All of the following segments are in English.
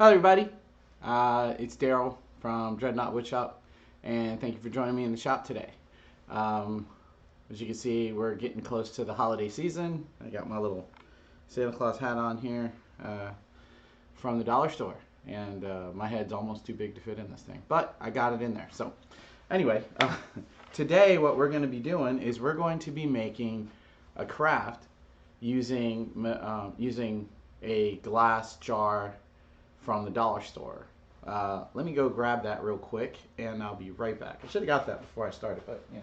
Hello everybody, it's Daryl from Dreadnought Woodshop, and thank you for joining me in the shop today. Um, as you can see, we're getting close to the holiday season. I got my little Santa Claus hat on here from the dollar store, and my head's almost too big to fit in this thing, but I got it in there. So anyway, today what we're going to be doing is we're going to be making a craft using a glass jar from the dollar store. Let me go grab that real quick and I'll be right back. I should have got that before I started, but yeah.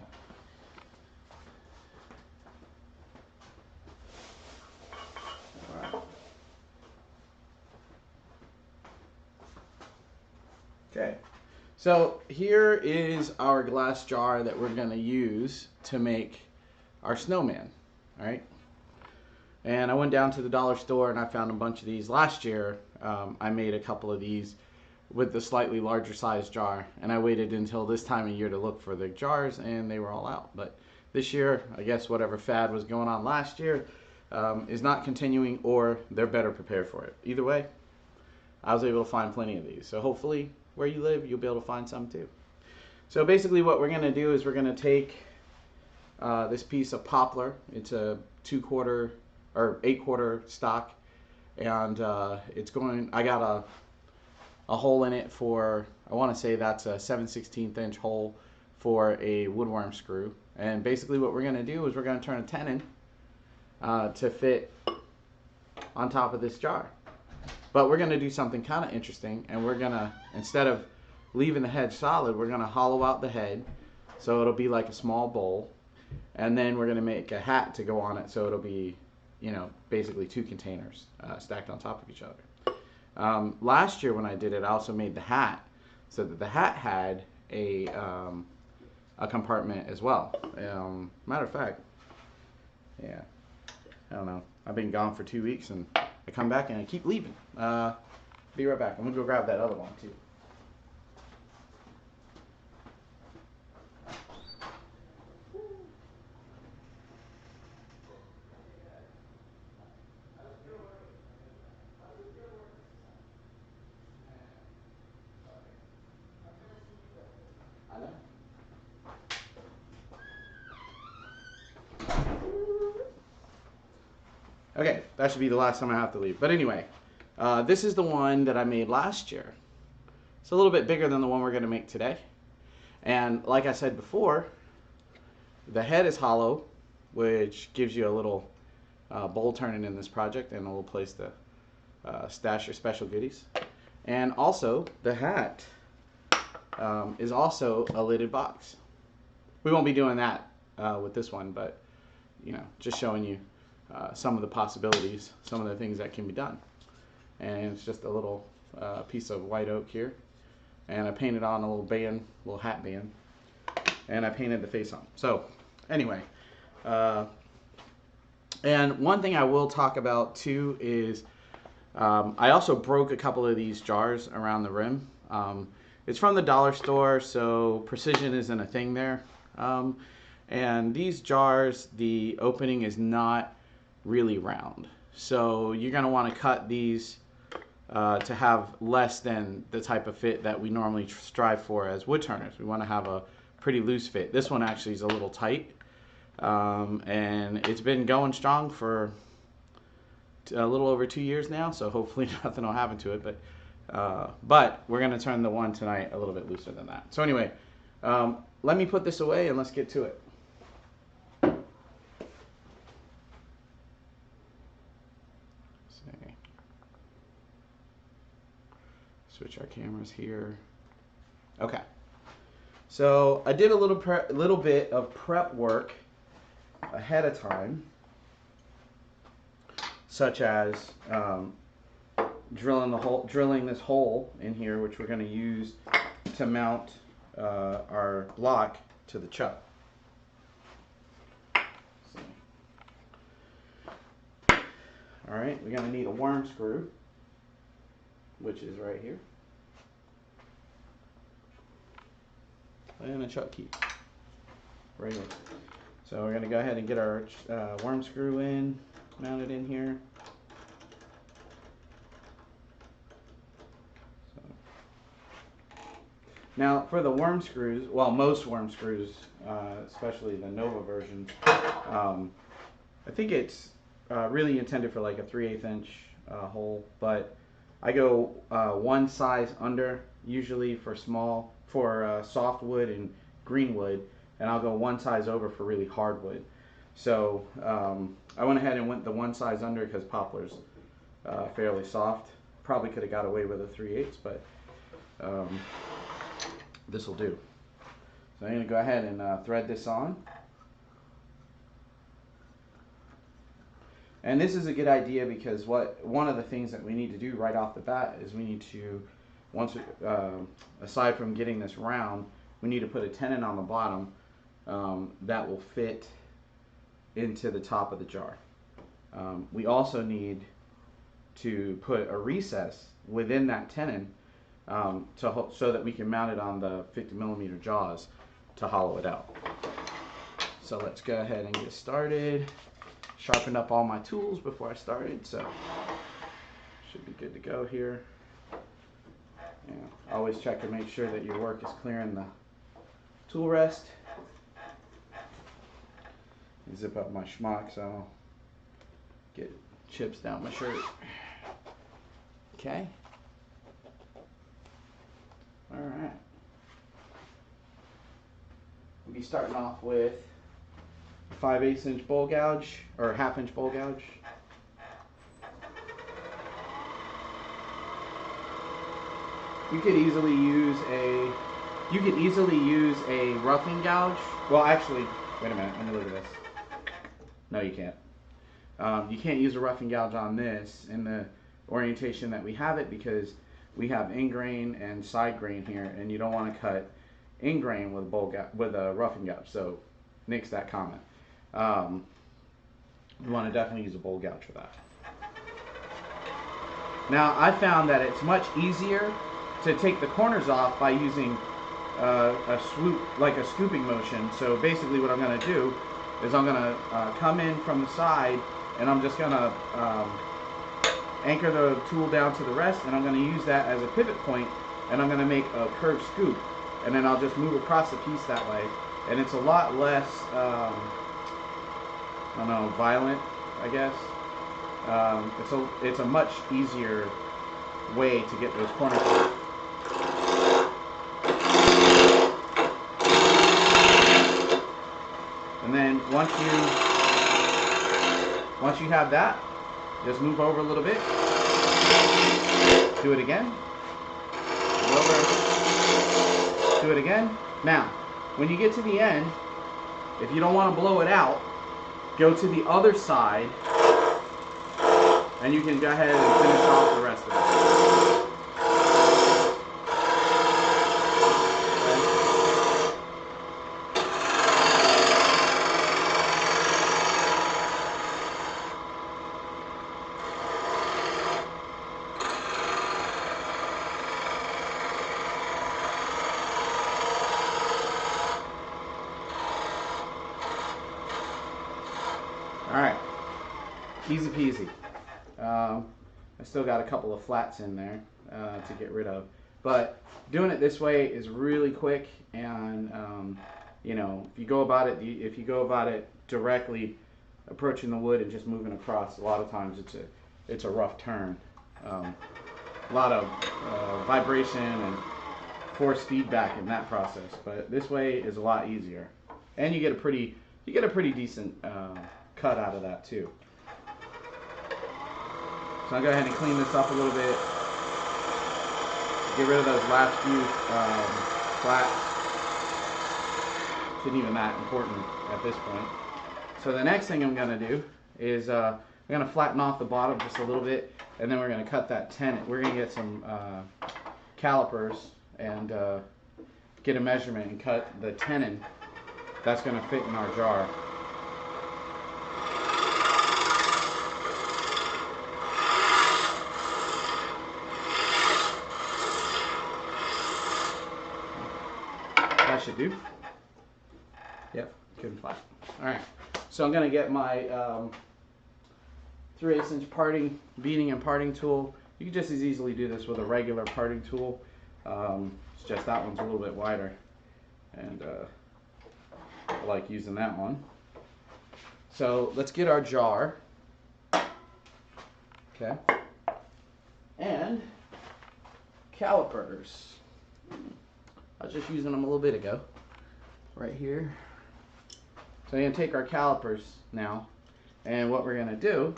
All right. Okay, so here is our glass jar that we're going to use to make our snowman. All right. And I went down to the dollar store and I found a bunch of these. Last year, I made a couple of these with the slightly larger size jar, and I waited until this time of year to look for the jars, and they were all out. But this year, I guess whatever fad was going on last year is not continuing, or they're better prepared for it. Either way, I was able to find plenty of these. So hopefully where you live, you'll be able to find some too. So basically what we're going to do is we're going to take this piece of poplar. It's a 2/4 or 8/4 stock, and I got a hole in it for, I want to say that's a 7/16 inch hole for a woodworm screw. And basically what we're going to do is we're going to turn a tenon to fit on top of this jar. But we're going to do something kind of interesting, and we're going to, instead of leaving the head solid, we're going to hollow out the head so it'll be like a small bowl, and then we're going to make a hat to go on it, so it'll be, you know, basically two containers stacked on top of each other. Last year when I did it, I also made the hat so that the hat had a compartment as well. Matter of fact, yeah, I don't know. I've been gone for 2 weeks and I come back and I keep leaving. Be right back. I'm gonna go grab that other one too. Okay, that should be the last time I have to leave. But anyway, this is the one that I made last year. It's a little bit bigger than the one we're going to make today. And like I said before, the head is hollow, which gives you a little bowl turning in this project and a little place to stash your special goodies. And also, the hat is also a lidded box. We won't be doing that with this one, but you know, just showing you some of the possibilities, some of the things that can be done. And it's just a little piece of white oak here, and I painted on a little band, little hat band, and I painted the face on. So anyway, and one thing I will talk about too is I also broke a couple of these jars around the rim. It's from the dollar store, so precision isn't a thing there. And these jars, the opening is not really round. So you're going to want to cut these to have less than the type of fit that we normally strive for as wood turners. We want to have a pretty loose fit. This one actually is a little tight. And it's been going strong for a little over 2 years now, so hopefully nothing will happen to it. But we're going to turn the one tonight a little bit looser than that. So anyway, let me put this away and let's get to it. Switch our cameras here. Okay. So I did a little bit of prep work ahead of time, such as drilling this hole in here, which we're going to use to mount our block to the chuck. All right, we're going to need a worm screw, which is right here, and a chuck key right here. So we're going to go ahead and get our worm screw in, mounted in here. Now for the worm screws, well, most worm screws, especially the Nova version, I think it's really intended for like a 3/8 inch hole, but I go one size under usually for softwood and greenwood, and I'll go one size over for really hardwood. So I went ahead and went the one size under because poplar's fairly soft. Probably could have got away with a 3/8, but this will do. So I'm going to go ahead and thread this on. And this is a good idea because one of the things that we need to do right off the bat is we need to, aside from getting this round, we need to put a tenon on the bottom that will fit into the top of the jar. We also need to put a recess within that tenon so that we can mount it on the 50mm jaws to hollow it out. So let's go ahead and get started. Sharpened up all my tools before I started, so should be good to go here. Yeah, always check to make sure that your work is clearing the tool rest. Zip up my schmuck so I don't get chips down my shirt. Okay. Alright. We'll be starting off with 5/8 inch bowl gouge, or 1/2 inch bowl gouge. You could easily use a roughing gouge. Well, actually, wait a minute. Let me look at this. No, you can't. You can't use a roughing gouge on this in the orientation that we have it because we have in grain and side grain here, and you don't want to cut in grain with a roughing gouge. So, nix that comment. You want to definitely use a bowl gouge for that. Now, I found that it's much easier to take the corners off by using a swoop, like a scooping motion. So basically what I'm going to do is I'm going to come in from the side, and I'm just going to anchor the tool down to the rest, and I'm going to use that as a pivot point, and I'm going to make a curved scoop, and then I'll just move across the piece that way, and it's a lot less I don't know, violent, I guess. It's a much easier way to get those corners off. And then once you have that, just move over a little bit. Do it again. Move over. Do it again. Now, when you get to the end, if you don't want to blow it out, go to the other side, and you can go ahead and finish off the rest of it. Alright, easy peasy. I still got a couple of flats in there to get rid of, but doing it this way is really quick, and you know, if you go about it directly, approaching the wood and just moving across, a lot of times it's a rough turn. A lot of vibration and force feedback in that process, but this way is a lot easier, and you get a pretty decent cut out of that too. So I'll go ahead and clean this up a little bit. Get rid of those last few flats. Isn't even that important at this point. So the next thing I'm going to do is I'm going to flatten off the bottom just a little bit, and then we're going to cut that tenon. We're going to get some calipers and get a measurement and cut the tenon that's going to fit in our jar. That should do. Yep, good and flat. Alright, so I'm going to get my 3/8 inch beading and parting tool. You can just as easily do this with a regular parting tool. It's just that one's a little bit wider, and I like using that one. So let's get our jar. Okay. And calipers. I was just using them a little bit ago. Right here. So I'm going to take our calipers now, and what we're going to do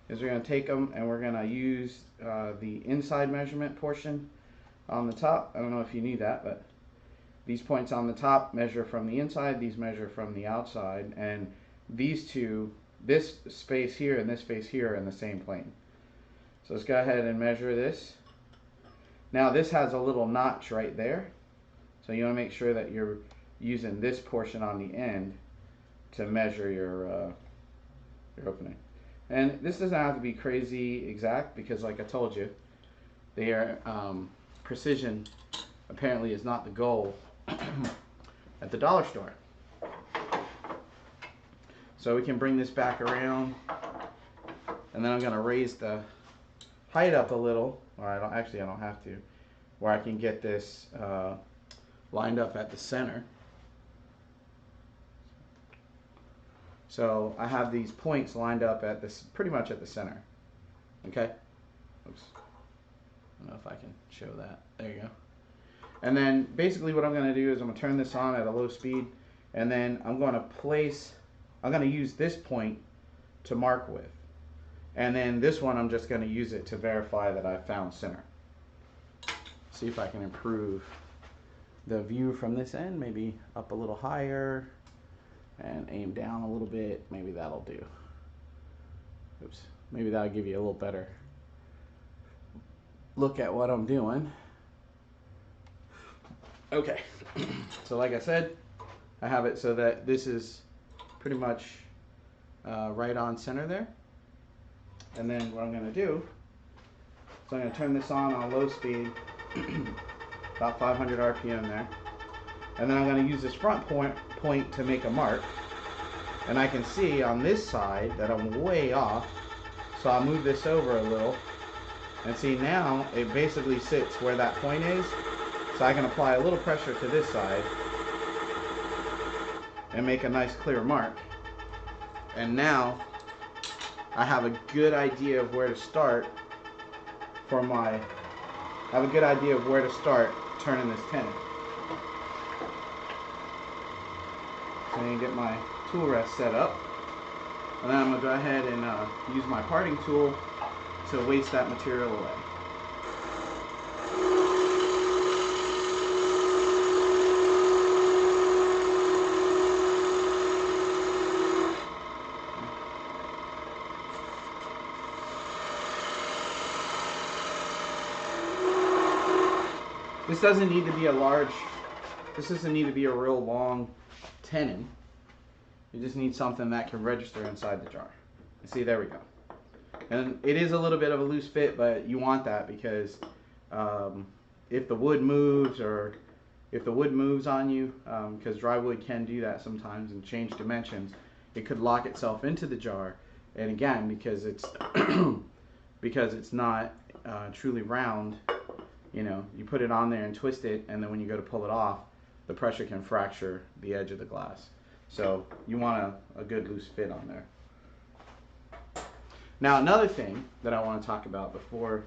is we're going to take them and we're going to use the inside measurement portion on the top. I don't know if you knew that, but these points on the top measure from the inside, these measure from the outside, and these two, this space here and this space here, are in the same plane. So let's go ahead and measure this. Now this has a little notch right there, so you want to make sure that you're using this portion on the end to measure your opening. And this doesn't have to be crazy exact, because like I told you, their precision apparently is not the goal at the dollar store. So we can bring this back around, and then I'm going to raise the height up a little, or I don't have to, where I can get this lined up at the center. So I have these points lined up at this, pretty much at the center. Okay? Oops. I don't know if I can show that. There you go. And then basically what I'm going to do is I'm going to turn this on at a low speed, and then I'm going to use this point to mark with. And then this one, I'm just going to use it to verify that I found center. See if I can improve the view from this end, maybe up a little higher and aim down a little bit. Maybe that'll do. Oops. Maybe that'll give you a little better look at what I'm doing. Okay. So like I said, I have it so that this is pretty much right on center there. And then what I'm going to do is I'm going to turn this on low speed, about 500 RPM there. And then I'm going to use this front point to make a mark. And I can see on this side that I'm way off. So I'll move this over a little. And see, now it basically sits where that point is. So I can apply a little pressure to this side and make a nice clear mark. And now I have a good idea of where to start turning this tenon. So I'm going to get my tool rest set up, and then I'm going to go ahead and use my parting tool to waste that material away. This doesn't need to be a real long tenon. You just need something that can register inside the jar. And see, there we go. And it is a little bit of a loose fit, but you want that because if the wood moves, or if the wood moves on you, because dry wood can do that sometimes and change dimensions, it could lock itself into the jar. And again, because it's because it's not truly round, you know, you put it on there and twist it, and then when you go to pull it off, the pressure can fracture the edge of the glass. So you want a good loose fit on there. Now another thing that I want to talk about before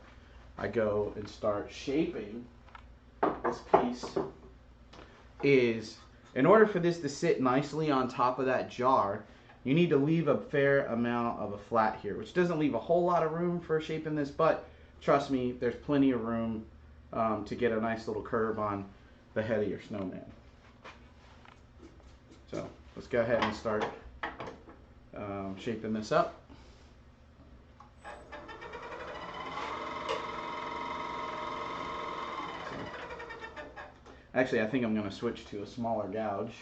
I go and start shaping this piece is, in order for this to sit nicely on top of that jar, you need to leave a fair amount of a flat here, which doesn't leave a whole lot of room for shaping this, but trust me, there's plenty of room to get a nice little curve on the head of your snowman. So let's go ahead and start shaping this up. Actually, I think I'm going to switch to a smaller gouge.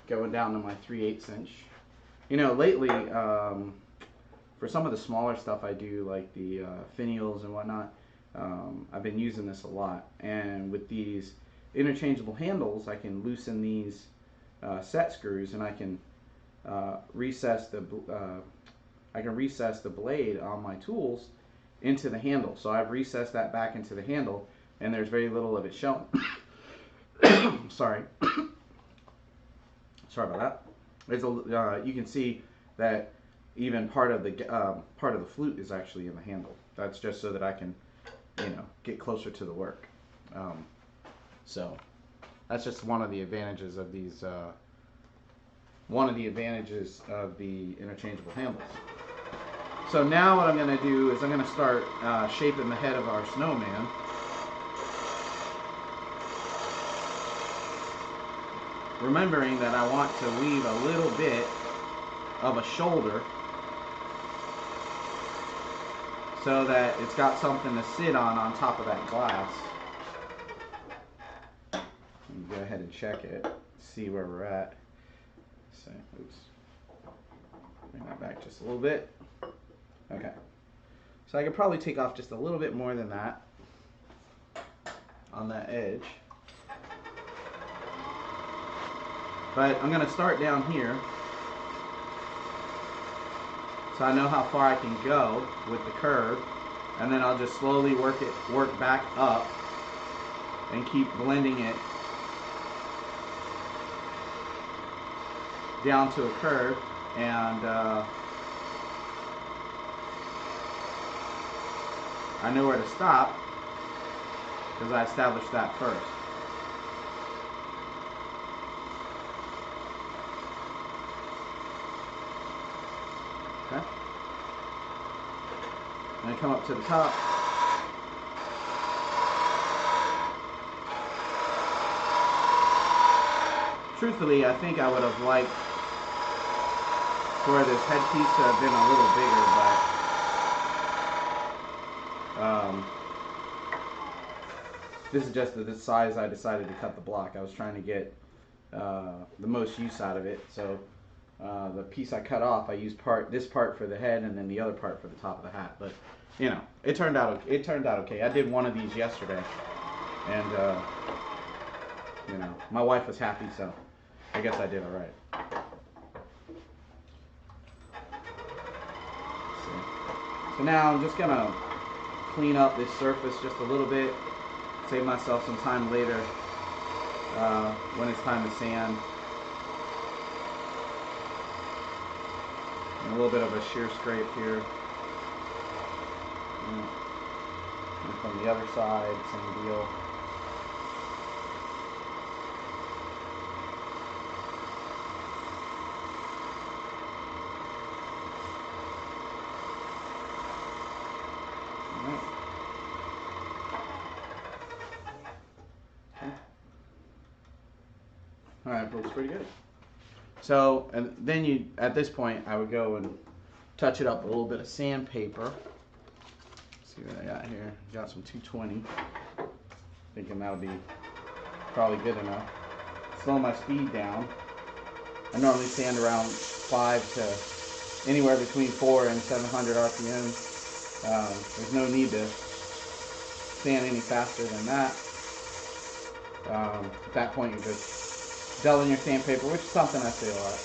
Going down to my 3/8 inch. You know, lately, for some of the smaller stuff I do, like the finials and whatnot, I've been using this a lot. And with these interchangeable handles, I can loosen these set screws, and I can recess the I can recess the blade on my tools into the handle. So I've recessed that back into the handle, and there's very little of it showing. Sorry. Sorry about that. There's a you can see that even part of the flute is actually in the handle. That's just so that I can, get closer to the work. So that's just one of the advantages of these. One of the advantages of the interchangeable handles. So now what I'm going to do is I'm going to start shaping the head of our snowman. Remembering that I want to leave a little bit of a shoulder so that it's got something to sit on top of that glass. Let me go ahead and check it, see where we're at. So, oops. Bring that back just a little bit. Okay. So I could probably take off just a little bit more than that on that edge. But I'm going to start down here so I know how far I can go with the curve, and then I'll just slowly work back up and keep blending it down to a curve, and I know where to stop because I established that first. Okay. And I come up to the top. Truthfully, I think I would have liked for this headpiece to have been a little bigger, but this is just the size I decided to cut the block. I was trying to get the most use out of it, so the piece I cut off, I used this part for the head and then the other part for the top of the hat. But it turned out okay. I did one of these yesterday, and my wife was happy, so I guess I did all right. So now I'm just gonna clean up this surface just a little bit, save myself some time later when it's time to sand. And a little bit of a shear scrape here. And from the other side, same deal. Alright, looks pretty good. So, and then at this point, I would go and touch it up with a little bit of sandpaper. See what I got here. Got some 220. Thinking that'll be probably good enough. Slow my speed down. I normally sand around 5 to anywhere between 4 and 700 RPM. There's no need to sand any faster than that. At that point, you're just dulling your sandpaper, which is something I say a lot.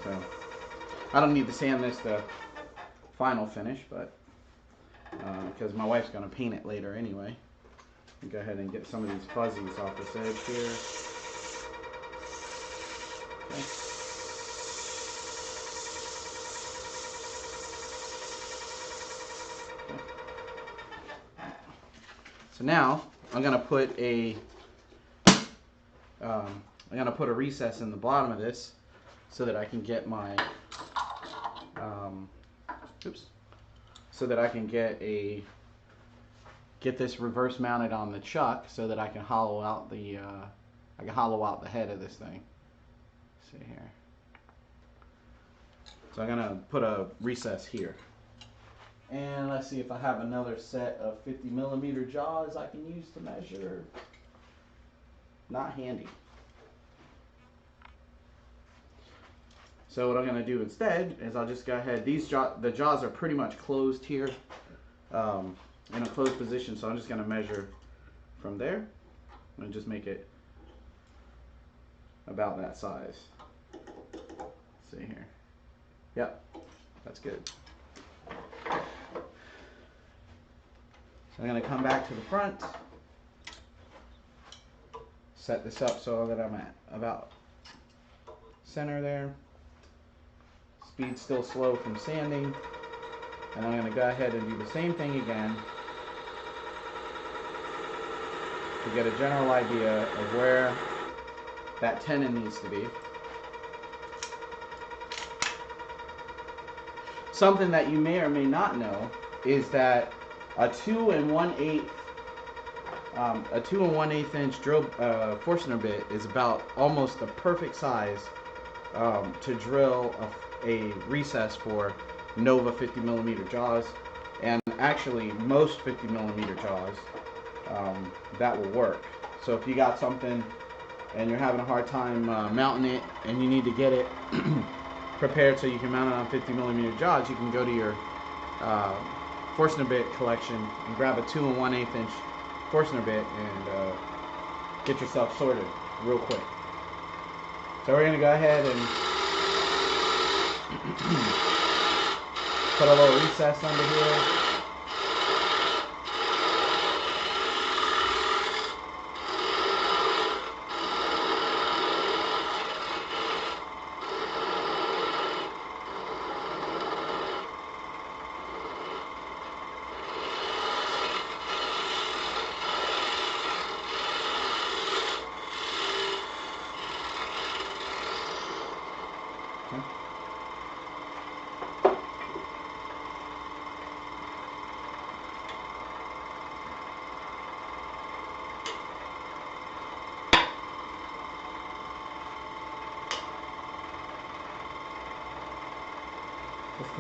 So, I don't need to sand this to final finish, but because my wife's going to paint it later anyway. Go ahead and get some of these fuzzies off this edge here. Okay. So now I'm gonna put a recess in the bottom of this so that I can get my get this reverse mounted on the chuck so that I can hollow out the head of this thing. Let's see here. So I'm gonna put a recess here. And let's see if I have another set of 50mm jaws I can use to measure. Not handy. So what I'm going to do instead is I'll just go ahead. The jaws are pretty much closed here, in a closed position. So I'm just going to measure from there and just make it about that size. see here. Yep, that's good. So I'm going to come back to the front, set this up so that I'm at about center there. Speed still slow from sanding, and I'm going to go ahead and do the same thing again to get a general idea of where that tenon needs to be. Something that you may or may not know is that a 2 1/8 inch drill Forstner bit is about almost the perfect size to drill a recess for Nova 50mm jaws, and actually most 50mm jaws that will work. So if you got something and you're having a hard time mounting it and you need to get it prepared so you can mount it on 50mm jaws, you can go to your Forstner bit collection and grab a 2 1/8 inch Forstner bit and get yourself sorted real quick. So we're going to go ahead and put a little recess under here.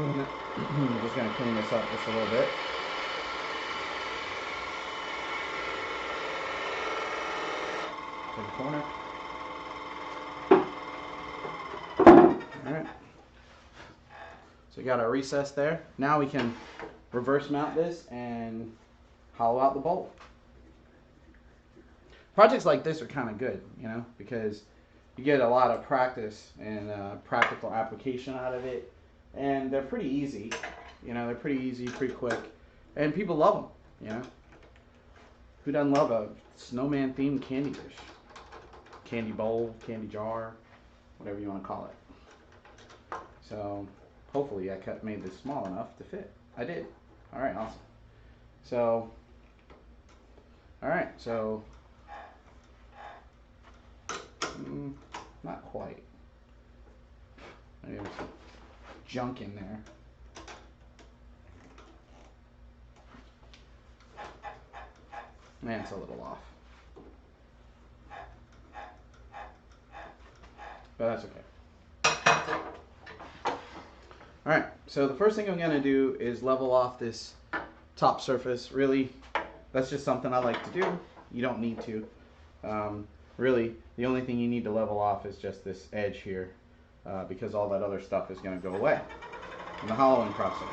I'm just going to clean this up just a little bit. To the corner. Alright. So we got our recess there. Now we can reverse mount this and hollow out the bolt. Projects like this are kind of good, you know, because you get a lot of practice and practical application out of it. And they're pretty easy, you know, they're pretty easy, pretty quick, and people love them, you know. Who doesn't love a snowman themed candy dish? Candy bowl, candy jar, whatever you want to call it. So hopefully I made this small enough to fit. I did. Alright, awesome. So, alright, so, not quite. Maybe there's some junk in there. Man, it's a little off. But that's okay. Alright, so the first thing I'm going to do is level off this top surface. Really, that's just something I like to do. You don't need to. Really, the only thing you need to level off is just this edge here, because all that other stuff is going to go away in the hollowing process.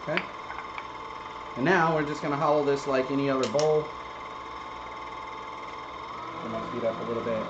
Okay. And now we're just going to hollow this like any other bowl. I'm going to speed up a little bit.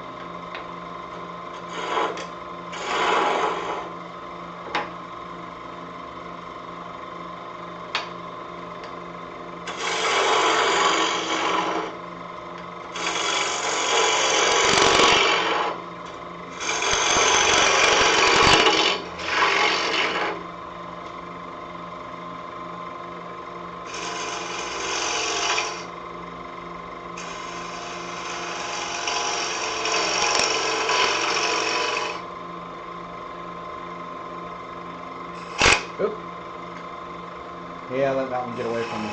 Oop. Yeah, let that one get away from me.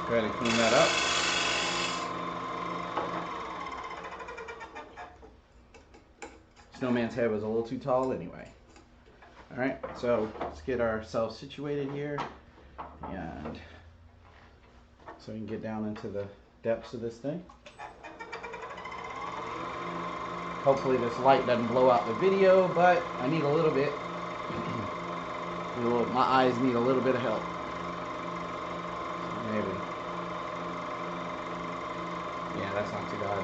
Go ahead and clean that up. Snowman's head was a little too tall anyway. Alright, so let's get ourselves situated here, and so we can get down into the depths of this thing. Hopefully this light doesn't blow out the video, but I need a little bit. My eyes need a little bit of help. Maybe. Yeah, that's not too bad.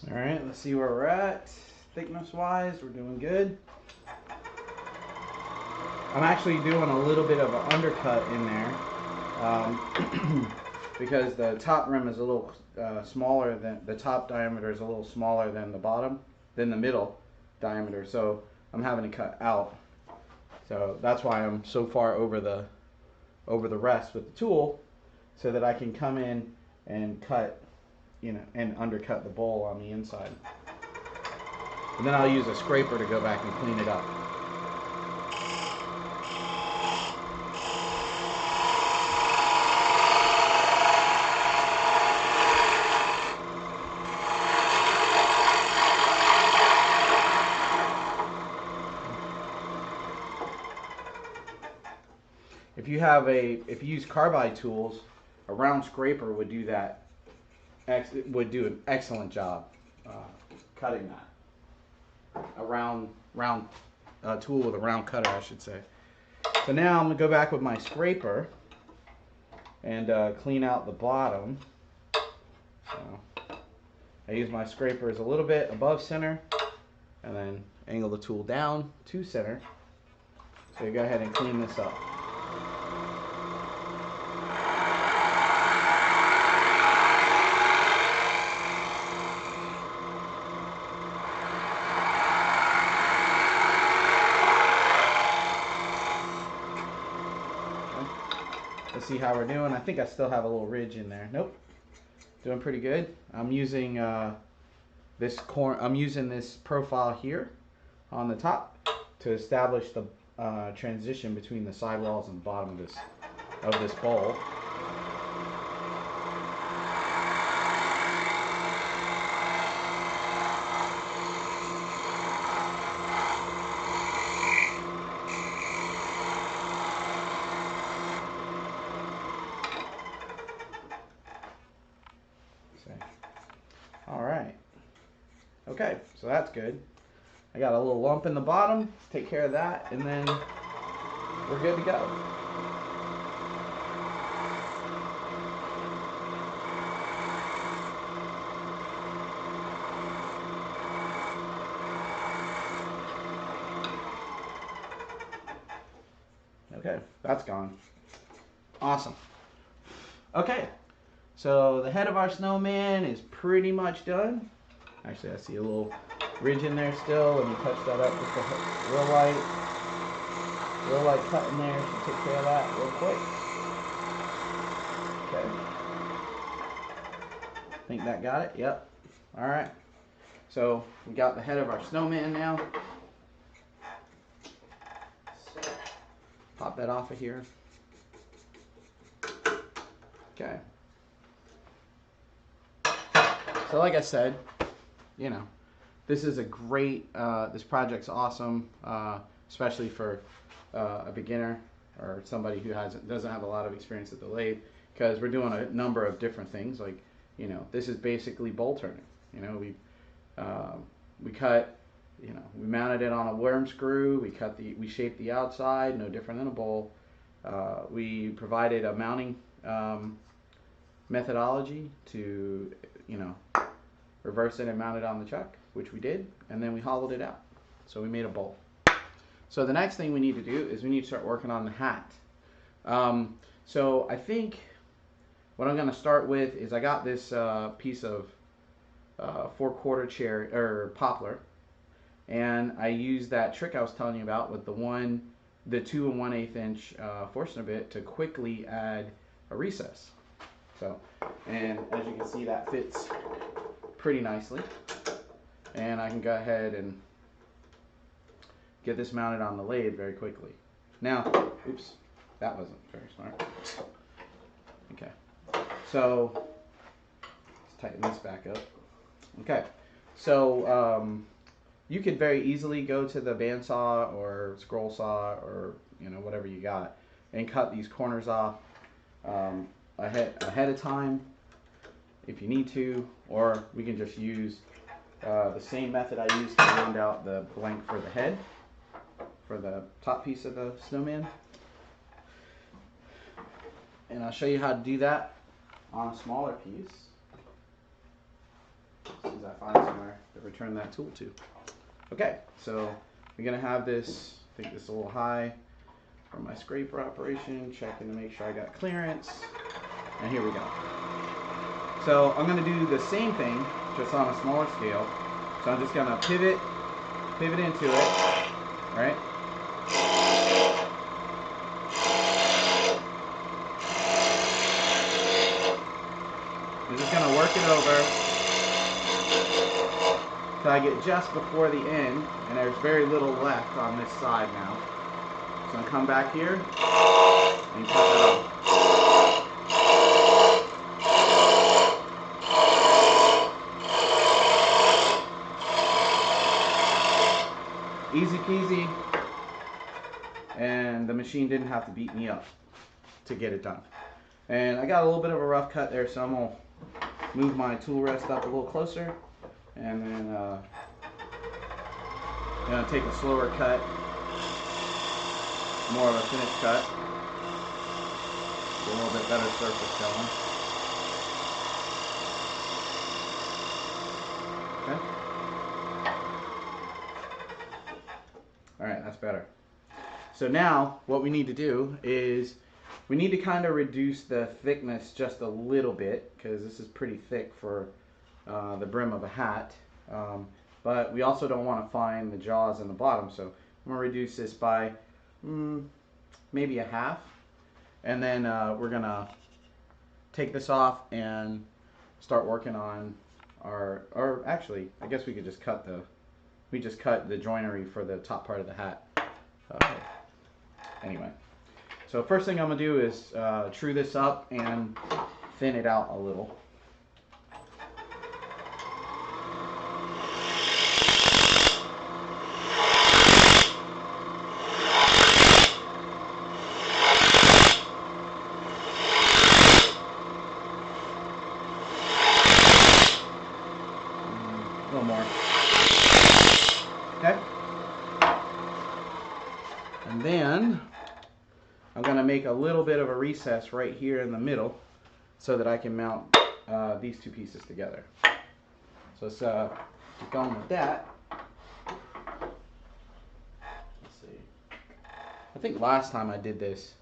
Alright, let's see where we're at. Thickness wise, we're doing good. I'm actually doing a little bit of an undercut in there because the top rim is a little smaller than the top diameter is a little smaller than the middle diameter, so I'm having to cut out. So that's why I'm so far over the rest with the tool, so that I can come in and cut, and undercut the bowl on the inside. And then I'll use a scraper to go back and clean it up. If you use carbide tools, a round scraper would do that. Would do an excellent job cutting that. A round tool with a round cutter, I should say. So now I'm gonna go back with my scraper and clean out the bottom. So I use my scraper as a little bit above center, and then angle the tool down to center. So you go ahead and clean this up. Let's see how we're doing. I think I still have a little ridge in there. Nope. Doing pretty good. I'm using this profile here on the top to establish the transition between the sidewalls and the bottom of this bowl. All right. Okay, so that's good. I got a little lump in the bottom. Let's take care of that, and then we're good to go. Okay, that's gone. Awesome. Okay. So the head of our snowman is pretty much done. Actually, I see a little ridge in there still. Let me touch that up just a real light cut in there. So take care of that real quick. Okay. Think that got it? Yep. All right. So we got the head of our snowman now. Pop that off of here. Okay. So like I said, this is a great, this project's awesome, especially for a beginner or somebody who doesn't have a lot of experience at the lathe, because we're doing a number of different things. Like, this is basically bowl turning. We cut, we mounted it on a worm screw. We shaped the outside, no different than a bowl. We provided a mounting methodology to, reverse it and mount it on the chuck, which we did, and then we hollowed it out. So we made a bowl. So the next thing we need to do is we need to start working on the hat. So I think what I'm going to start with is I got this piece of 4/4 cherry or poplar, and I used that trick I was telling you about with the 2 1/8 inch Forstner bit to quickly add a recess. So, and as you can see, that fits pretty nicely, and I can go ahead and get this mounted on the lathe very quickly. Now, oops, that wasn't very smart. Okay, so let's tighten this back up. Okay, so you could very easily go to the bandsaw or scroll saw or whatever you got and cut these corners off ahead of time if you need to, or we can just use the same method I used to round out the blank for the head for the top piece of the snowman. And I'll show you how to do that on a smaller piece. As soon as I find somewhere to return that tool to. Okay, so we're going to have this, I think this is a little high for my scraper operation, checking to make sure I got clearance, and here we go. So I'm going to do the same thing, just on a smaller scale. So I'm just going to pivot into it, right? I'm just going to work it over till I get just before the end, and there's very little left on this side now. So I'm going to come back here and cut that off. Easy peasy, and the machine didn't have to beat me up to get it done. And I got a little bit of a rough cut there, so I'm going to move my tool rest up a little closer, and then going to take a slower cut, more of a finished cut, get a little bit better surface going. Okay. Alright, that's better. So now what we need to do is we need to kind of reduce the thickness just a little bit, because this is pretty thick for the brim of a hat. But we also don't want to find the jaws in the bottom, so I'm going to reduce this by maybe a half. And then we're going to take this off and start working on or actually, I guess we could just cut the joinery for the top part of the hat. Anyway, so first thing I'm going to do is true this up and thin it out a little. A little more. Okay. And then I'm going to make a little bit of a recess right here in the middle so that I can mount these two pieces together. So let's keep going with that. Let's see. I think last time I did this,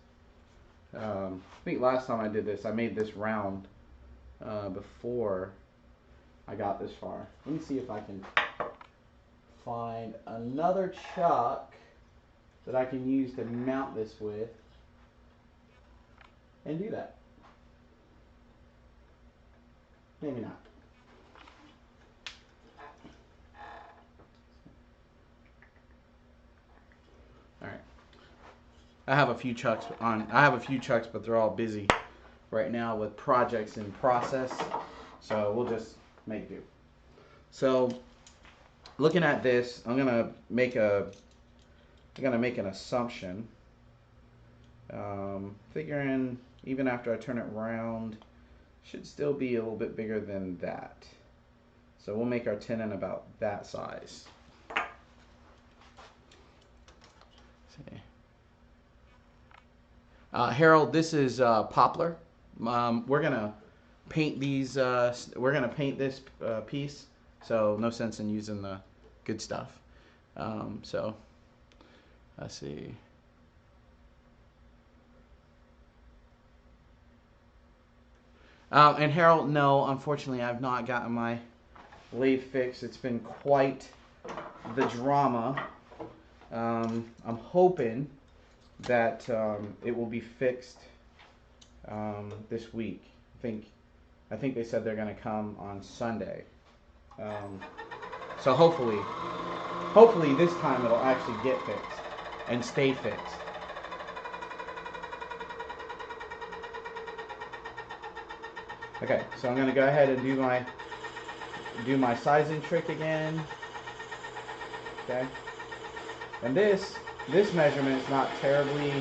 I made this round before I got this far. Let me see if I can find another chuck that I can use to mount this with and do that. Maybe not. All right. I have a few chucks, but they're all busy right now with projects in process. So we'll just make do. So looking at this, I'm gonna make an assumption. Figuring even after I turn it around, should still be a little bit bigger than that. So we'll make our tenon about that size. Harold, this is poplar. We're gonna paint these. We're gonna paint this piece, so no sense in using the good stuff. So let's see. And Harold, no, unfortunately, I've not gotten my lathe fixed. It's been quite the drama. I'm hoping that it will be fixed this week. I think they said they're going to come on Sunday. So hopefully this time it'll actually get fixed and stay fixed. Okay, so I'm going to go ahead and do my sizing trick again. Okay, and this measurement is not terribly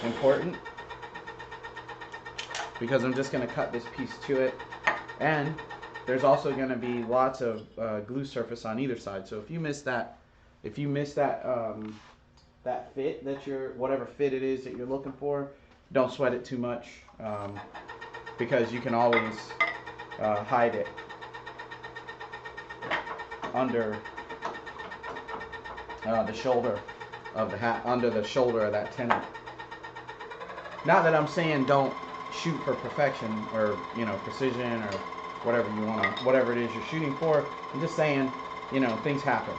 important because I'm just going to cut this piece to it, and there's also going to be lots of glue surface on either side. So if you miss that that fit that whatever fit it is that you're looking for, don't sweat it too much, because you can always hide it under the shoulder of the hat, under the shoulder of that tenon. Not that I'm saying don't shoot for perfection or precision or whatever it is you're shooting for. I'm just saying, things happen.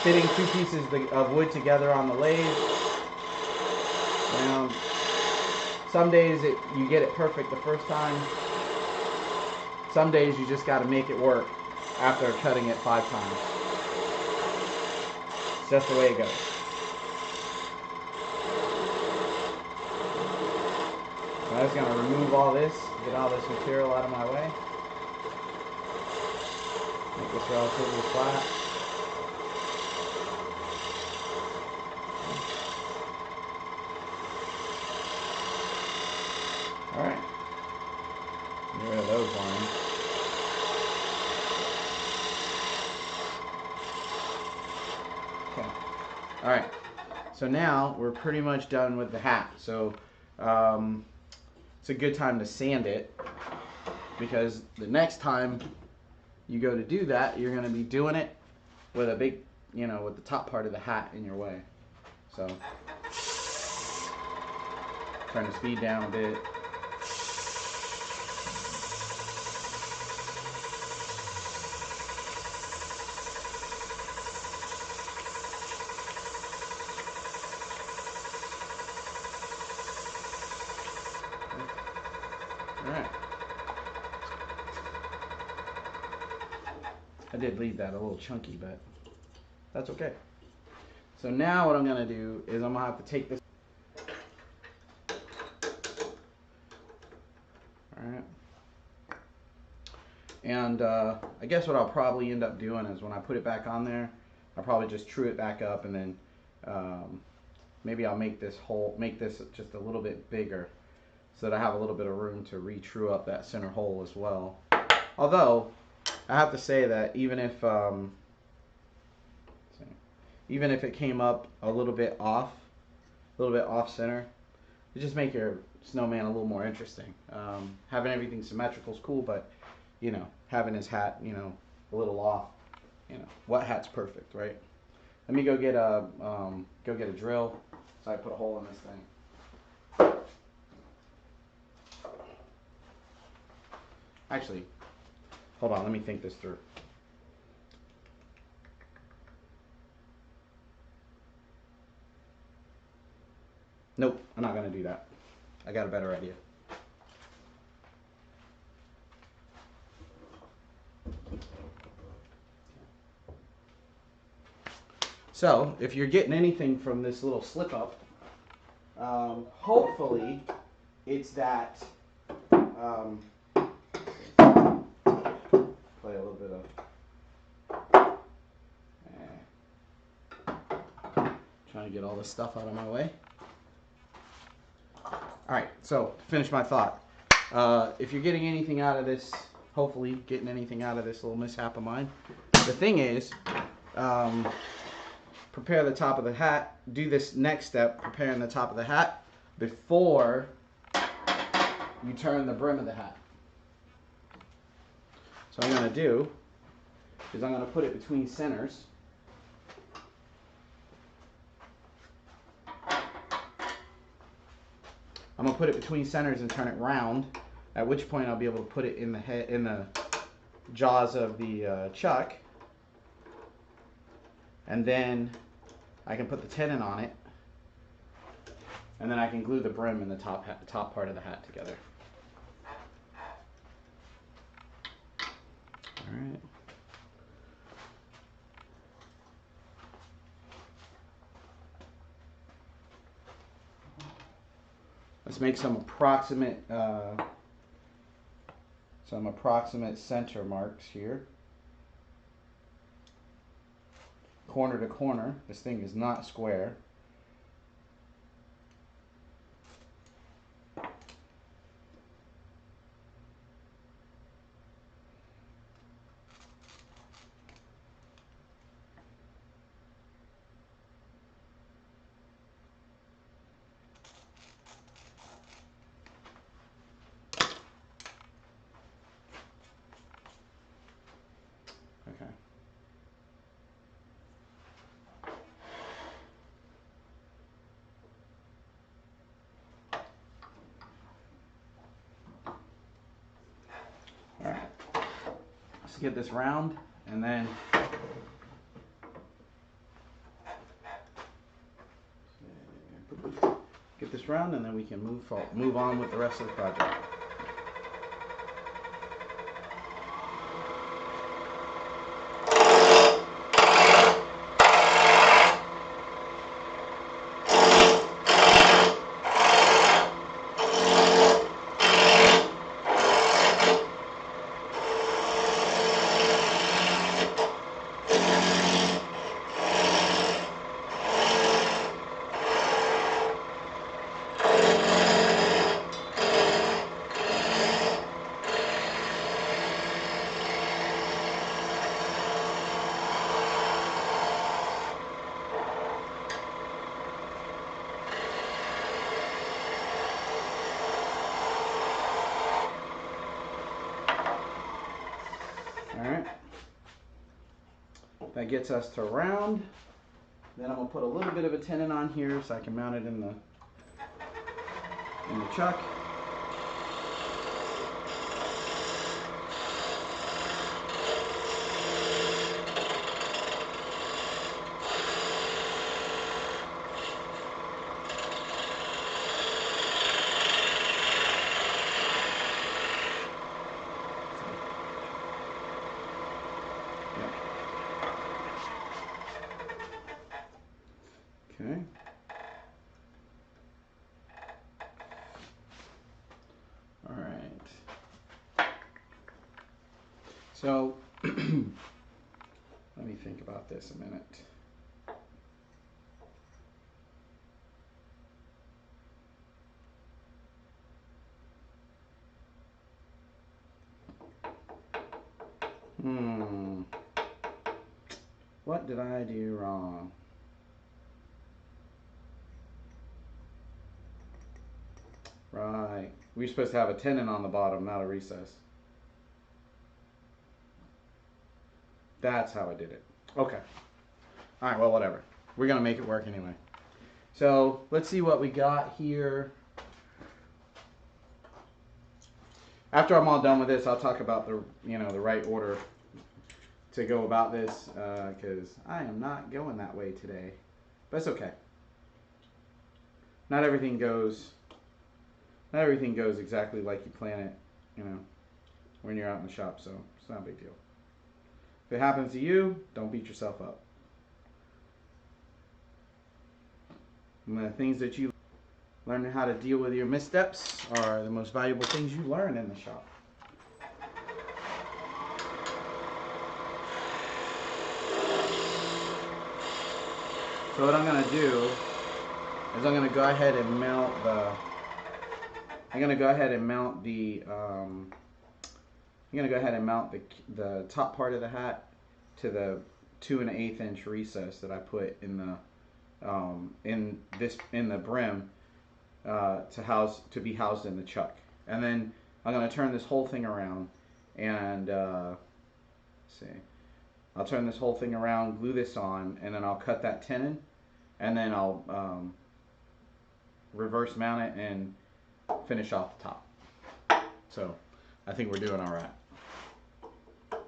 Fitting two pieces of wood together on the lathe. Some days you get it perfect the first time. Some days you just got to make it work after cutting it 5 times. It's just the way it goes. I'm just going to remove all this, get all this material out of my way. Make this relatively flat. Alright. Get rid of those lines. Okay. Alright. So now we're pretty much done with the hat. So it's a good time to sand it, because the next time you go to do that, you're going to be doing it with a big, with the top part of the hat in your way. So turn the speed down a bit. Alright. I did leave that a little chunky, but that's okay. So now what I'm going to do is I'm going to have to take this. Alright. And I guess what I'll probably end up doing is when I put it back on there, I'll probably just true it back up, and then maybe I'll make this just a little bit bigger, so that I have a little bit of room to re-true up that center hole as well. Although I have to say that even if it came up a little bit off center, it just make your snowman a little more interesting. Having everything symmetrical is cool, but having his hat a little off, what hat's perfect, right? Let me go get a drill so I put a hole in this thing. Actually, hold on, let me think this through. Nope, I'm not going to do that. I got a better idea. So, if you're getting anything from this little slip up, hopefully it's that play a little bit of trying to get all this stuff out of my way. Alright, so to finish my thought, if you're getting anything out of this, hopefully getting anything out of this little mishap of mine, the thing is, prepare the top of the hat, do this next step, preparing the top of the hat before you turn the brim of the hat. So what I'm going to do is I'm going to put it between centers. I'm going to put it between centers and turn it round, at which point I'll be able to put it in the jaws of the chuck, and then I can put the tenon on it, and then I can glue the brim and the top part of the hat together. All right. Let's make some approximate center marks here. Corner to corner. This thing is not square. Okay. All right. Let's get this round, and then get this round, and then we can move on with the rest of the project. Alright, that gets us to round. Then I'm going to put a little bit of a tenon on here so I can mount it in the chuck. Okay. All right. So let me think about this a minute. What did I do wrong? Right. We're supposed to have a tenon on the bottom, not a recess. That's how I did it. Okay. Alright, well, whatever. We're going to make it work anyway. So, let's see what we got here. After I'm all done with this, I'll talk about the right order to go about this, because I am not going that way today. But it's okay. Not everything goes exactly like you plan it, when you're out in the shop, so it's not a big deal. If it happens to you, don't beat yourself up. And the things that you learn how to deal with your missteps are the most valuable things you learn in the shop. So what I'm going to do is I'm going to go ahead and mount the top part of the hat to the 2 1/8 inch recess that I put in the brim to be housed in the chuck. And then I'm going to turn this whole thing around and I'll turn this whole thing around, glue this on, and then I'll cut that tenon, and then I'll reverse mount it and finish off the top. So I think we're doing all right.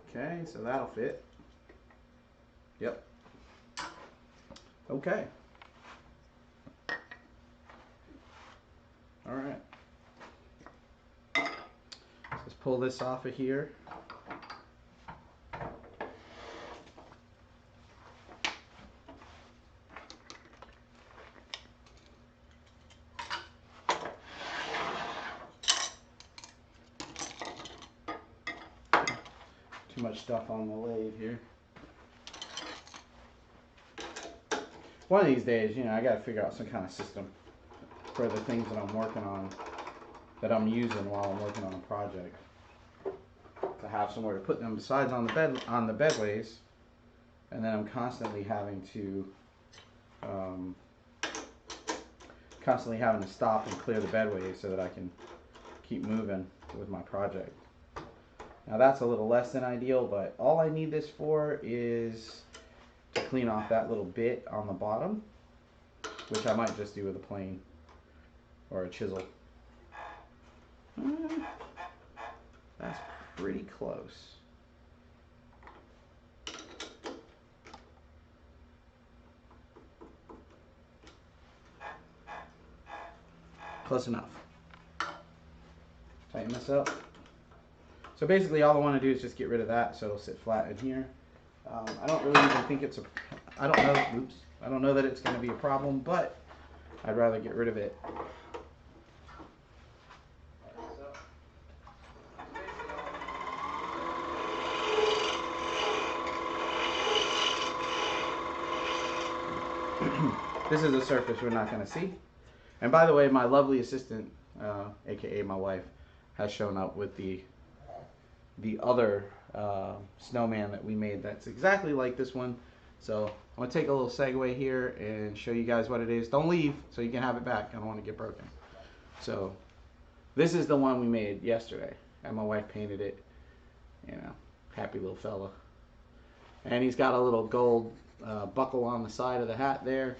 Okay, so that'll fit. Yep. Okay. All right. Let's pull this off of here. Too much stuff on the lathe here. One of these days, you know, I got to figure out some kind of system for the things that I'm working on, that I'm using while I'm working on a project, to have somewhere to put them besides on the bedways, and then I'm constantly having to stop and clear the bedways so that I can keep moving with my project. Now that's a little less than ideal, but all I need this for is to clean off that little bit on the bottom, which I might just do with a plane or a chisel. That's pretty close. Close enough. Tighten this up. So basically all I want to do is just get rid of that so it'll sit flat in here. I don't really even think it's I don't know that it's going to be a problem, but I'd rather get rid of it. This is a surface we're not going to see. And by the way, my lovely assistant, aka my wife, has shown up with the other snowman that we made that's exactly like this one. So I'm going to take a little segue here and show you guys what it is. Don't leave so you can have it back. I don't want to get broken. So this is the one we made yesterday, and my wife painted it. You know, happy little fella. And he's got a little gold buckle on the side of the hat there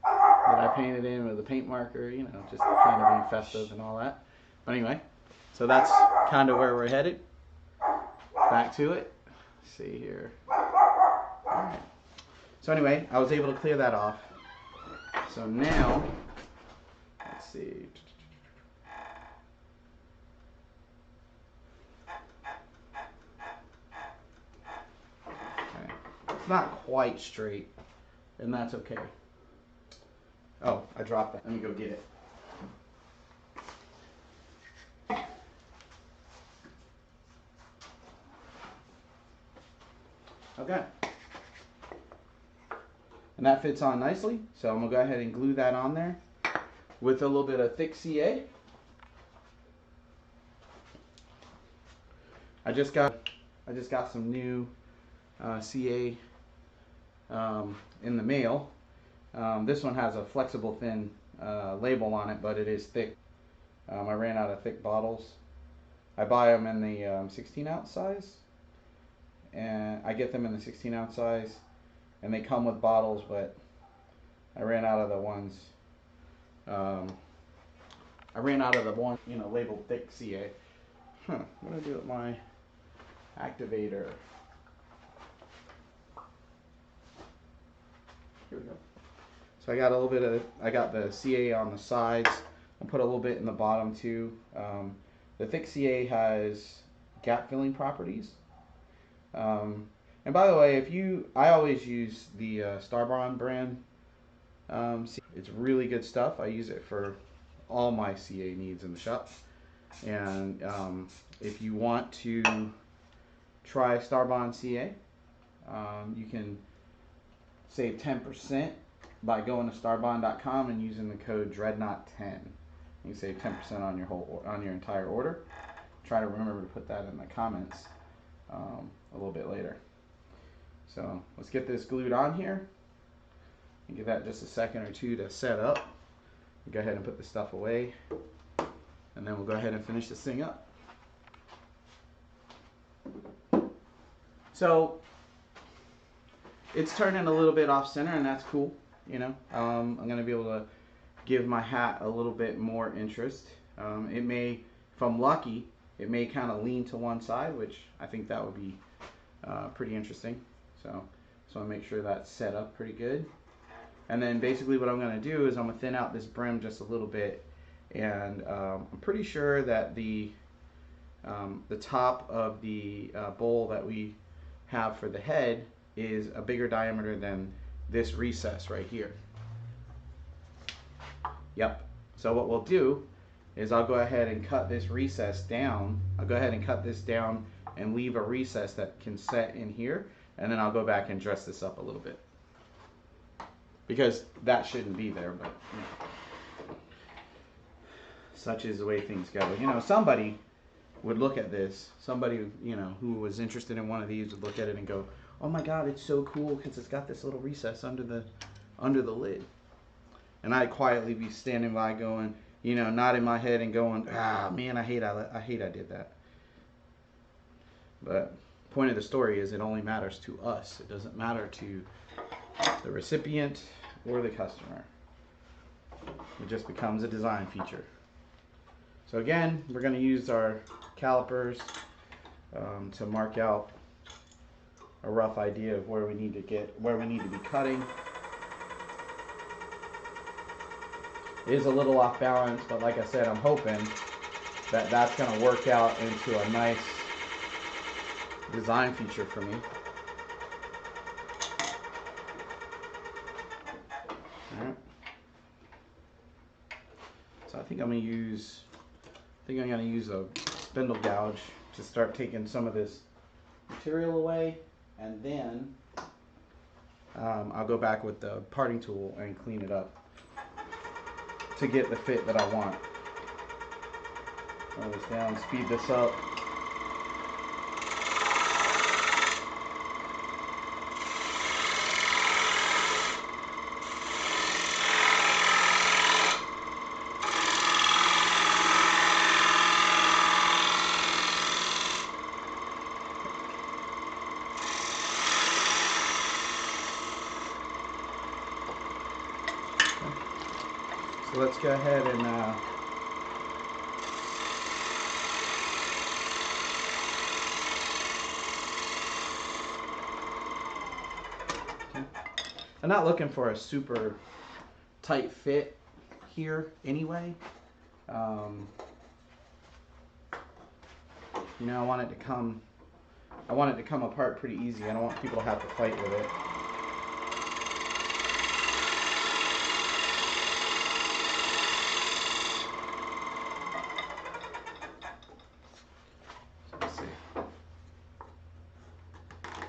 that I painted in with a paint marker, you know, just trying to be festive and all that. But anyway, so that's kind of where we're headed. Back to it. Let's see here. All right. So anyway, I was able to clear that off. So now, let's see. Okay. It's not quite straight, and that's okay. Oh, I dropped it. Let me go get it. Okay. And that fits on nicely, so I'm going to go ahead and glue that on there with a little bit of thick CA. I just got some new CA in the mail. This one has a flexible thin label on it, but it is thick. I ran out of thick bottles. I buy them in the 16-ounce size, and I get them in the 16-ounce size, and they come with bottles, but I ran out of the ones. You know, labeled thick CA. What do I do with my activator? Here we go. So I got a little bit of, I got the CA on the sides. I'll put a little bit in the bottom too. The thick CA has gap filling properties. And by the way, I always use the Starbond brand. It's really good stuff. I use it for all my CA needs in the shop. And if you want to try Starbond CA, you can save 10% by going to starbond.com and using the code Dreadnought10. You can save 10% on your entire order. Try to remember to put that in the comments a little bit later. So let's get this glued on here and give that just a second or two to set up. We'll go ahead and put the stuff away, and then we'll go ahead and finish this thing up. So it's turning a little bit off center, and that's cool. You know, I'm going to be able to give my hat a little bit more interest. It may, if I'm lucky, it may kind of lean to one side, which I think that would be pretty interesting. So I want to make sure that's set up pretty good. And then basically what I'm going to do is I'm going to thin out this brim just a little bit, and I'm pretty sure that the top of the bowl that we have for the head is a bigger diameter than this recess right here. Yep. So what we'll do is I'll go ahead and cut this recess down. I'll go ahead and cut this down and leave a recess that can set in here, and then I'll go back and dress this up a little bit, because that shouldn't be there, but you know, such is the way things go. You know, somebody would look at this, somebody, you know, who was interested in one of these would look at it and go, oh my god, it's so cool because it's got this little recess under the lid. And I'd quietly be standing by going, you know, nodding my head and going, ah man, I hate I did that. But point of the story is it only matters to us. It doesn't matter to the recipient or the customer. It just becomes a design feature. So again, we're going to use our calipers to mark out a rough idea of where we need to be cutting. It is a little off balance, but like I said, I'm hoping that that's going to work out into a nice design feature for me. Alright. So I think I'm going to use a spindle gouge to start taking some of this material away, and then I'll go back with the parting tool and clean it up to get the fit that I want. Slow this down, speed this up. So let's go ahead and I'm not looking for a super tight fit here anyway. You know, I want it to come apart pretty easy. I don't want people to have to fight with it.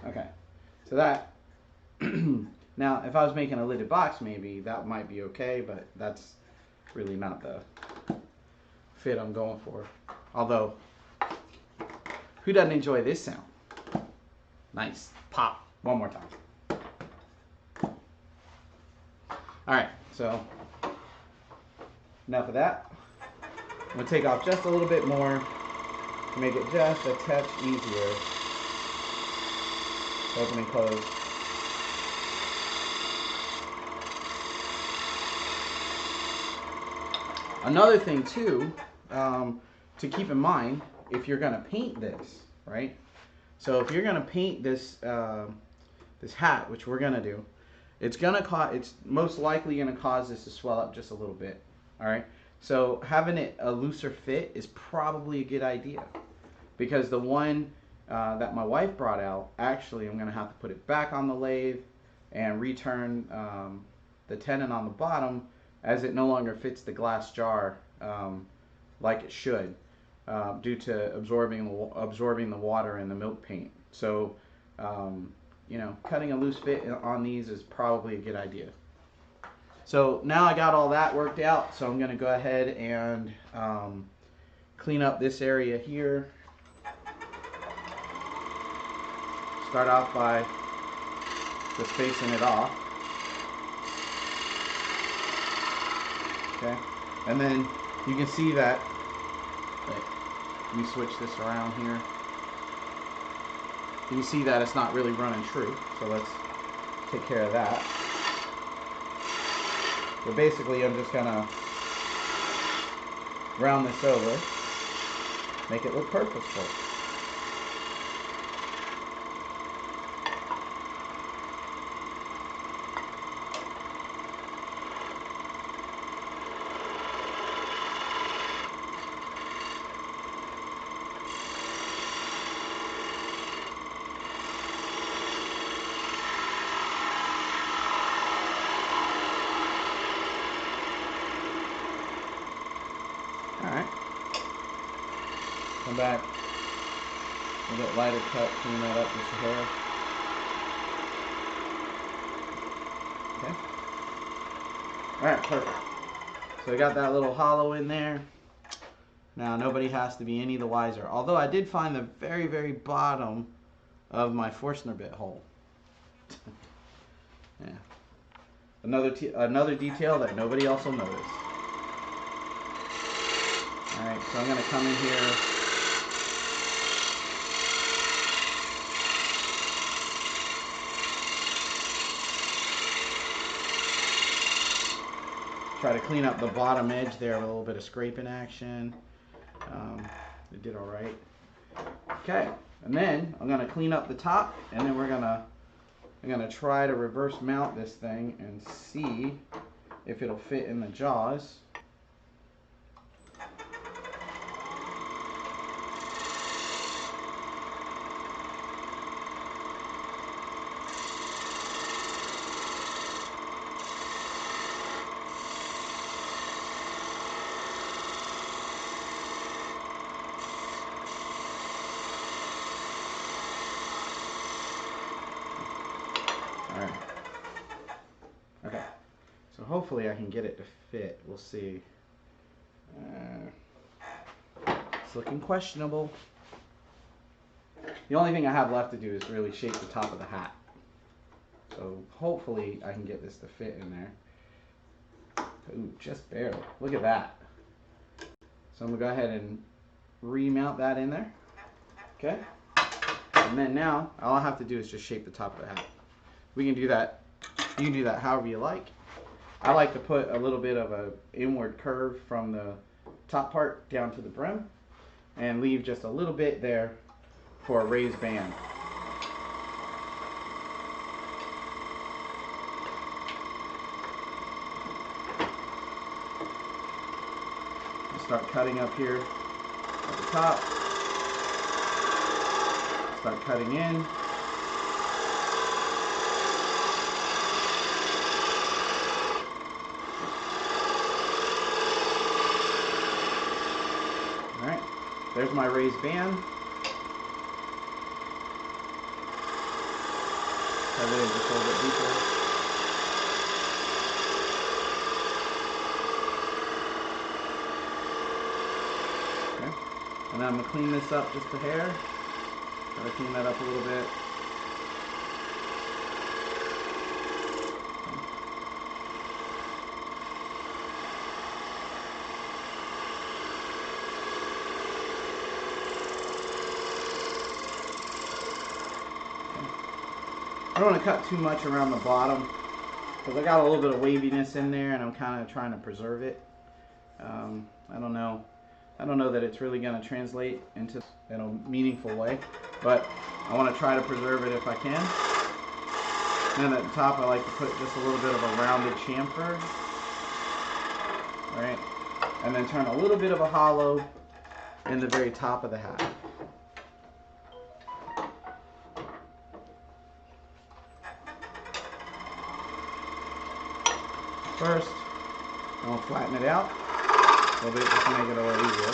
Okay, so that, now if I was making a lidded box, maybe that might be okay, but that's really not the fit I'm going for. Although, who doesn't enjoy this sound? Nice, pop, one more time. Alright, so enough of that. I'm going to take off just a little bit more to make it just a touch easier. Open and close. Another thing too, to keep in mind, if you're going to paint this, right? So if you're going to paint this this hat, which we're going to do, it's most likely going to cause this to swell up just a little bit. All right. So having it a looser fit is probably a good idea, because the one that my wife brought out, actually I'm going to have to put it back on the lathe and return the tenon on the bottom, as it no longer fits the glass jar like it should, due to absorbing the water in the milk paint. So you know, cutting a loose fit on these is probably a good idea. So now I got all that worked out, so I'm going to go ahead and clean up this area here. Start off by just facing it off. Okay, and then you can see that, let me switch this around here. You see that it's not really running true, so let's take care of that. So basically I'm just gonna round this over, make it look purposeful. Alright, come back, a little bit lighter cut, clean that up just a hair. Okay. Alright, perfect. So we got that little hollow in there. Now nobody has to be any the wiser. Although I did find the very, very bottom of my Forstner bit hole. Yeah. Another detail that nobody else will notice. Alright, so I'm going to come in here. Try to clean up the bottom edge there with a little bit of scraping action. It did alright. Okay, and then I'm going to clean up the top, and then I'm going to try to reverse mount this thing and see if it'll fit in the jaws. Alright. Okay. So hopefully I can get it to fit. We'll see. It's looking questionable. The only thing I have left to do is really shape the top of the hat. So hopefully I can get this to fit in there. Ooh, just barely. Look at that. So I'm going to go ahead and remount that in there. Okay. And then now all I have to do is just shape the top of the hat. We can do that. You can do that however you like. I like to put a little bit of an inward curve from the top part down to the brim and leave just a little bit there for a raised band. I'll start cutting up here at the top. Start cutting in. Alright, there's my raised band. Cut it in just a little bit deeper. Okay, and I'm going to clean this up just a hair. Try to clean that up a little bit. I don't want to cut too much around the bottom because I got a little bit of waviness in there and I'm kind of trying to preserve it. I don't know that it's really going to translate into in a meaningful way, but I want to try to preserve it if I can. And at the top I like to put just a little bit of a rounded chamfer. Alright, and then turn a little bit of a hollow in the very top of the hat. First, I'm going to flatten it out a little bit just to make it a little easier.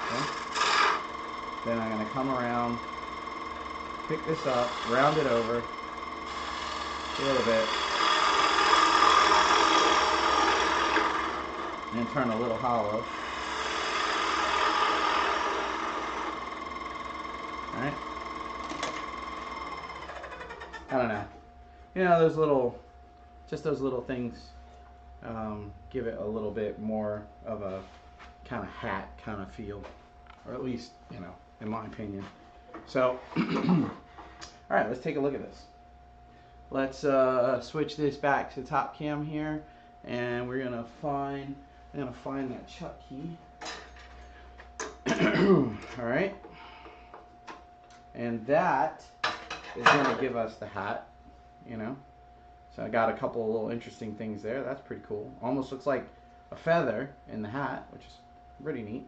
Okay. Then I'm going to come around, pick this up, round it over a little bit, and turn a little hollow. Alright? I don't know. You know, those little things give it a little bit more of a kind of hat kind of feel, or at least, you know, in my opinion. So, all All right, let's take a look at this. Let's switch this back to top cam here, and I'm gonna find that Chuck key. All right, and that is gonna give us the hat, you know. So I got a couple of little interesting things there. That's pretty cool. Almost looks like a feather in the hat, which is pretty neat.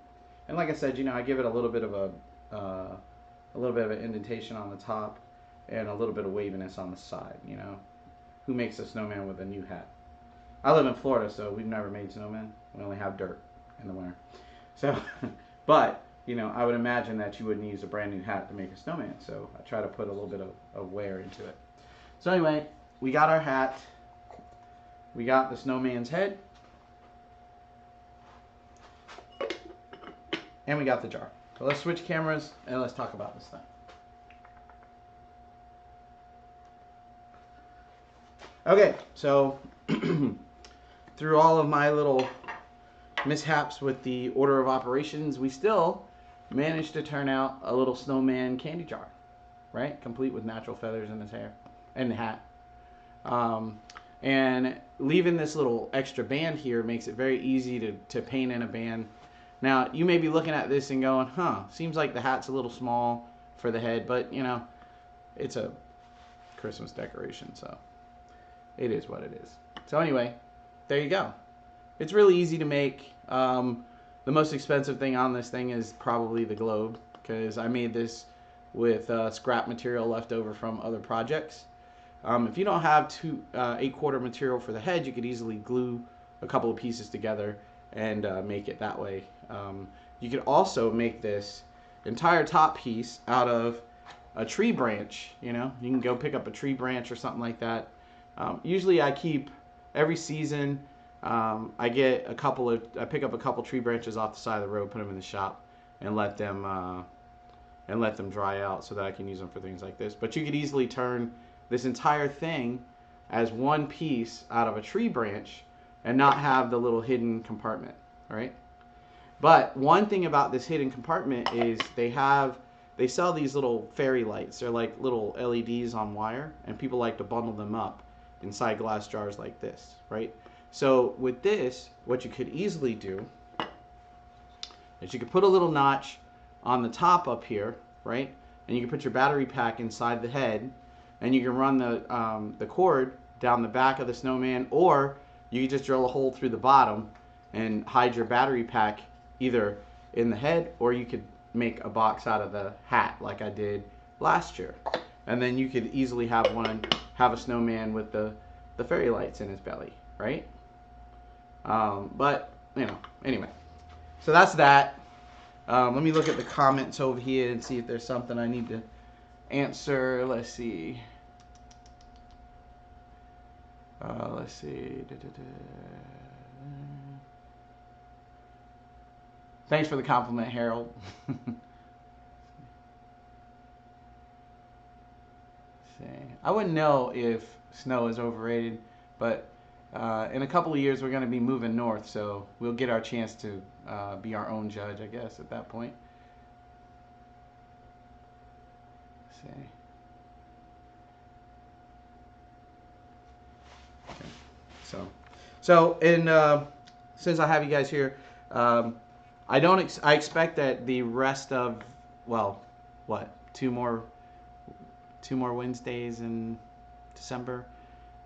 And like I said, you know, I give it a little bit of an indentation on the top and a little bit of waviness on the side. You know, who makes a snowman with a new hat? I live in Florida, so we've never made snowmen. We only have dirt in the winter. So, but you know, I would imagine that you wouldn't use a brand new hat to make a snowman. So I try to put a little bit of wear into it. So anyway, we got our hat. We got the snowman's head. And we got the jar. So let's switch cameras and let's talk about this thing. Okay, so through all of my little mishaps with the order of operations, we still managed to turn out a little snowman candy jar, right? Complete with natural feathers in his hair and the hat. And leaving this little extra band here makes it very easy to paint in a band. Now, you may be looking at this and going, seems like the hat's a little small for the head, but, you know, it's a Christmas decoration, so it is what it is. So anyway, there you go. It's really easy to make. The most expensive thing on this thing is probably the globe, because I made this with scrap material left over from other projects. If you don't have 8/4 material for the head, you could easily glue a couple of pieces together and make it that way. You could also make this entire top piece out of a tree branch. You know, you can go pick up a tree branch or something like that. Usually I keep, every season, I pick up a couple tree branches off the side of the road, put them in the shop, and let them dry out so that I can use them for things like this. But you could easily turn this entire thing as one piece out of a tree branch and not have the little hidden compartment, all right? But one thing about this hidden compartment is they sell these little fairy lights. They're like little LEDs on wire, and people like to bundle them up inside glass jars like this, right? So with this, what you could easily do is you could put a little notch on the top up here, right? And you can put your battery pack inside the head, and you can run the cord down the back of the snowman, or you can just drill a hole through the bottom and hide your battery pack either in the head, or you could make a box out of the hat like I did last year. And then you could easily have a snowman with the fairy lights in his belly, right? But, you know, anyway. So that's that. Let me look at the comments over here and see if there's something I need to answer. Let's see. Let's see. Thanks for the compliment, Harold. I wouldn't know if snow is overrated, but in a couple of years we're going to be moving north, so we'll get our chance to be our own judge, I guess, at that point. Let's see. Okay. So since I have you guys here, I expect that the rest of, well, what, two more Wednesdays in December.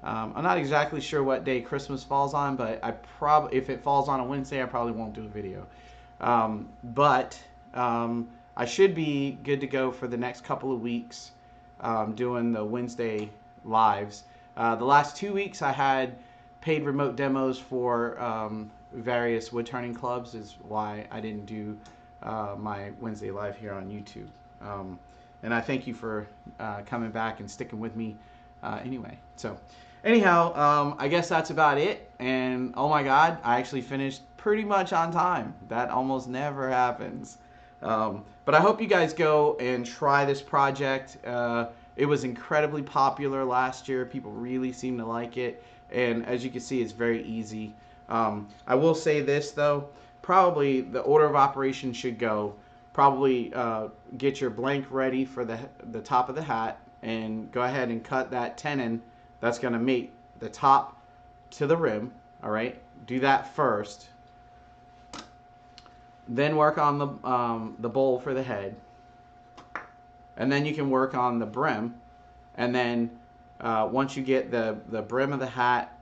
I'm not exactly sure what day Christmas falls on, but if it falls on a Wednesday, I probably won't do a video. But I should be good to go for the next couple of weeks doing the Wednesday lives. The last 2 weeks I had paid remote demos for various wood turning clubs, is why I didn't do my Wednesday live here on YouTube. And I thank you for coming back and sticking with me anyway. So anyhow, I guess that's about it. And oh my God, I actually finished pretty much on time. That almost never happens. But I hope you guys go and try this project. It was incredibly popular last year. People really seem to like it. And as you can see, it's very easy. I will say this though, probably the order of operations should go, probably get your blank ready for the top of the hat, and go ahead and cut that tenon that's going to mate the top to the rim. All right, do that first. Then work on the bowl for the head, and then you can work on the brim. And then once you get the brim of the hat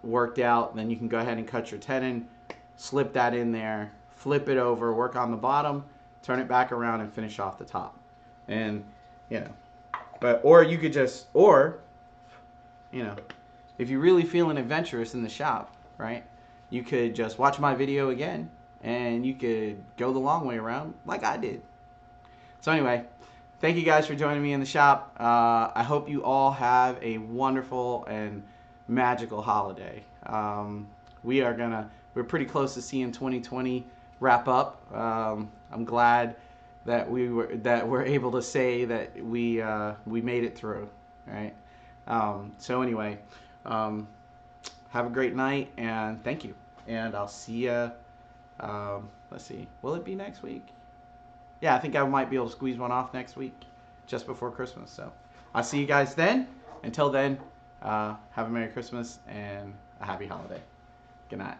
worked out, then you can go ahead and cut your tenon, slip that in there, flip it over, work on the bottom, turn it back around, and finish off the top. And or you could just, if you're really feeling adventurous in the shop, right, you could just watch my video again, and you could go the long way around like I did. So anyway, thank you guys for joining me in the shop. I hope you all have a wonderful and magical holiday. We're pretty close to seeing 2020 wrap up. I'm glad that we're able to say that we made it through. Right. So anyway, have a great night, and thank you. And I'll see you. Let's see. Will it be next week? Yeah, I think I might be able to squeeze one off next week, just before Christmas. So I'll see you guys then. Until then, have a Merry Christmas and a Happy Holiday. Good night.